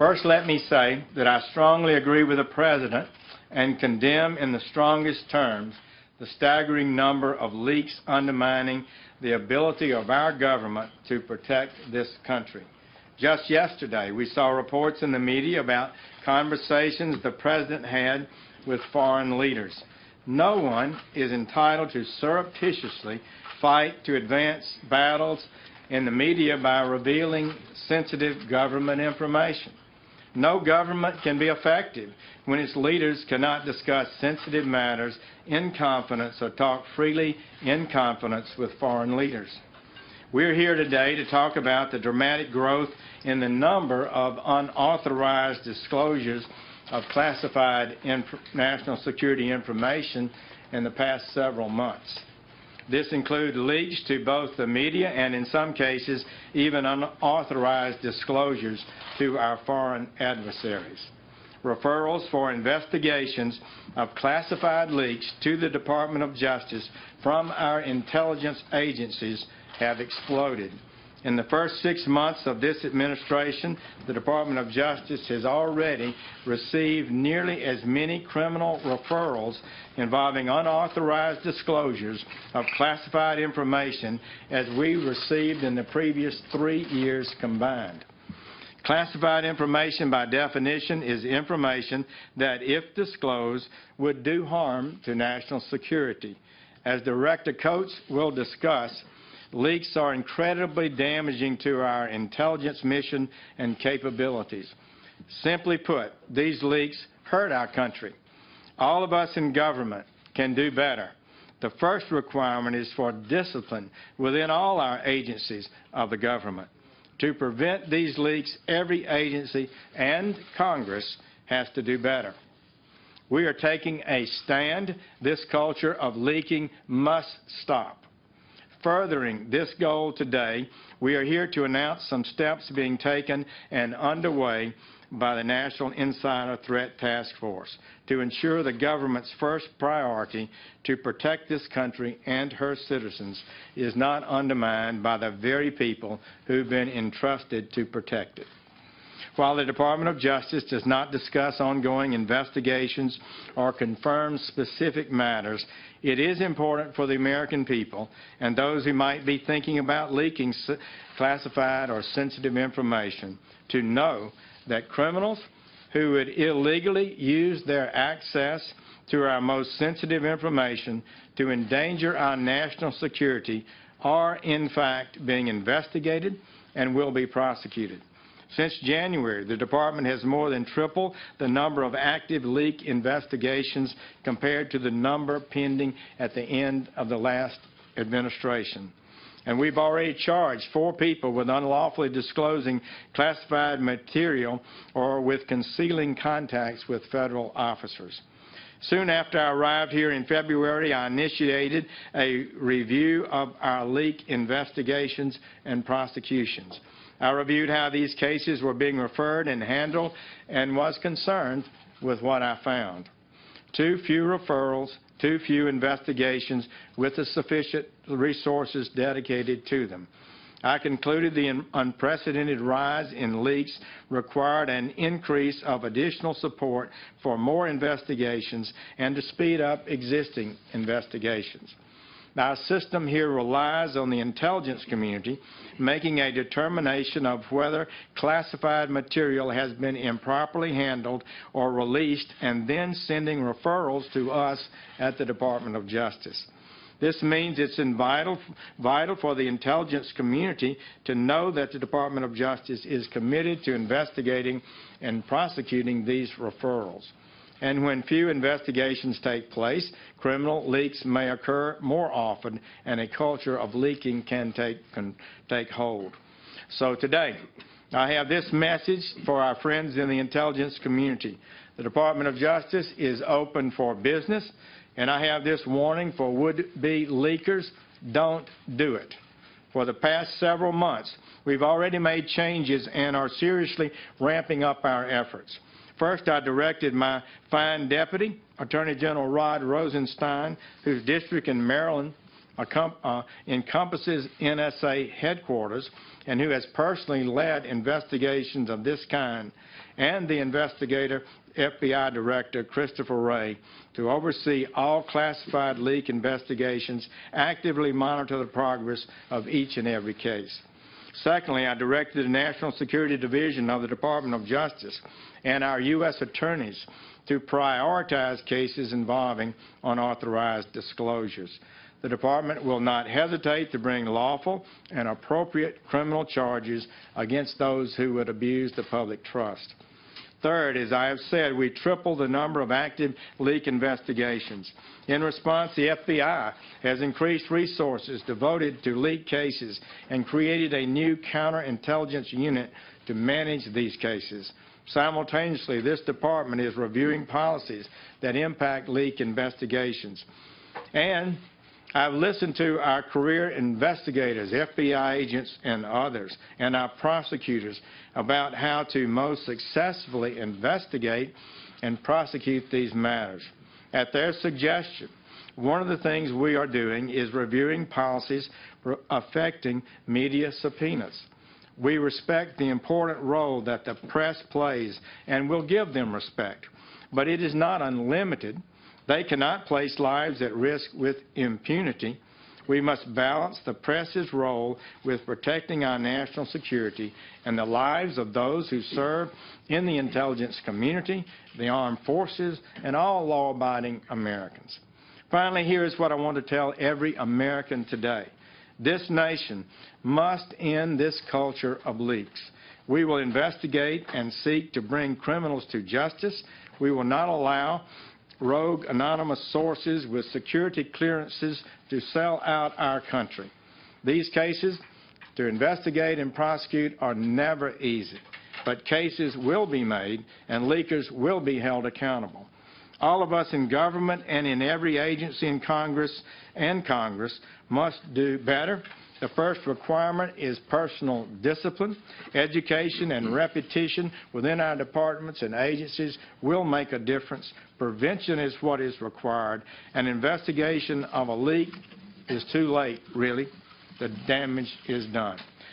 First, let me say that I strongly agree with the President and condemn in the strongest terms the staggering number of leaks undermining the ability of our government to protect this country. Just yesterday, we saw reports in the media about conversations the President had with foreign leaders. No one is entitled to surreptitiously fight to advance battles in the media by revealing sensitive government information. No government can be effective when its leaders cannot discuss sensitive matters in confidence or talk freely in confidence with foreign leaders. We're here today to talk about the dramatic growth in the number of unauthorized disclosures of classified national security information in the past several months. This includes leaks to both the media and, in some cases, even unauthorized disclosures to our foreign adversaries. Referrals for investigations of classified leaks to the Department of Justice from our intelligence agencies have exploded. In the first 6 months of this administration, the Department of Justice has already received nearly as many criminal referrals involving unauthorized disclosures of classified information as we received in the previous 3 years combined. Classified information, by definition, is information that, if disclosed, would do harm to national security. As Director Coates will discuss, leaks are incredibly damaging to our intelligence mission and capabilities. Simply put, these leaks hurt our country. All of us in government can do better. The first requirement is for discipline within all our agencies of the government. To prevent these leaks, every agency and Congress has to do better. We are taking a stand. This culture of leaking must stop. Furthering this goal today, we are here to announce some steps being taken and underway by the National Insider Threat Task Force to ensure the government's first priority to protect this country and her citizens is not undermined by the very people who've been entrusted to protect it. While the Department of Justice does not discuss ongoing investigations or confirm specific matters, it is important for the American people and those who might be thinking about leaking classified or sensitive information to know that criminals who would illegally use their access to our most sensitive information to endanger our national security are, in fact, being investigated and will be prosecuted. Since January, the Department has more than tripled the number of active leak investigations compared to the number pending at the end of the last administration. And we've already charged 4 people with unlawfully disclosing classified material or with concealing contacts with federal officers. Soon after I arrived here in February, I initiated a review of our leak investigations and prosecutions. I reviewed how these cases were being referred and handled and was concerned with what I found. Too few referrals, too few investigations with the sufficient resources dedicated to them. I concluded the unprecedented rise in leaks required an increase of additional support for more investigations and to speed up existing investigations. Our system here relies on the intelligence community making a determination of whether classified material has been improperly handled or released and then sending referrals to us at the Department of Justice. This means it's vital for the intelligence community to know that the Department of Justice is committed to investigating and prosecuting these referrals. And when few investigations take place, criminal leaks may occur more often, and a culture of leaking can take hold. So today, I have this message for our friends in the intelligence community. The Department of Justice is open for business, and I have this warning for would-be leakers: don't do it. For the past several months, we've already made changes and are seriously ramping up our efforts. First, I directed my fine deputy, Attorney General Rod Rosenstein, whose district in Maryland encompasses NSA headquarters and who has personally led investigations of this kind, and the investigator FBI Director Christopher Wray to oversee all classified leak investigations, actively monitor the progress of each and every case. Secondly, I directed the National Security Division of the Department of Justice and our U.S. attorneys to prioritize cases involving unauthorized disclosures. The Department will not hesitate to bring lawful and appropriate criminal charges against those who would abuse the public trust. Third, as I have said, we tripled the number of active leak investigations. In response, the FBI has increased resources devoted to leak cases and created a new counterintelligence unit to manage these cases. Simultaneously, this department is reviewing policies that impact leak investigations. And I've listened to our career investigators, FBI agents and others, and our prosecutors about how to most successfully investigate and prosecute these matters. At their suggestion, one of the things we are doing is reviewing policies affecting media subpoenas. We respect the important role that the press plays and will give them respect, but it is not unlimited. They cannot place lives at risk with impunity. We must balance the press's role with protecting our national security and the lives of those who serve in the intelligence community, the armed forces, and all law-abiding Americans. Finally, here is what I want to tell every American today. This nation must end this culture of leaks. We will investigate and seek to bring criminals to justice. We will not allow rogue anonymous sources with security clearances to sell out our country. These cases to investigate and prosecute are never easy, but cases will be made and leakers will be held accountable. All of us in government and in every agency in Congress must do better. The first requirement is personal discipline. Education and repetition within our departments and agencies will make a difference. Prevention is what is required. An investigation of a leak is too late, really. The damage is done.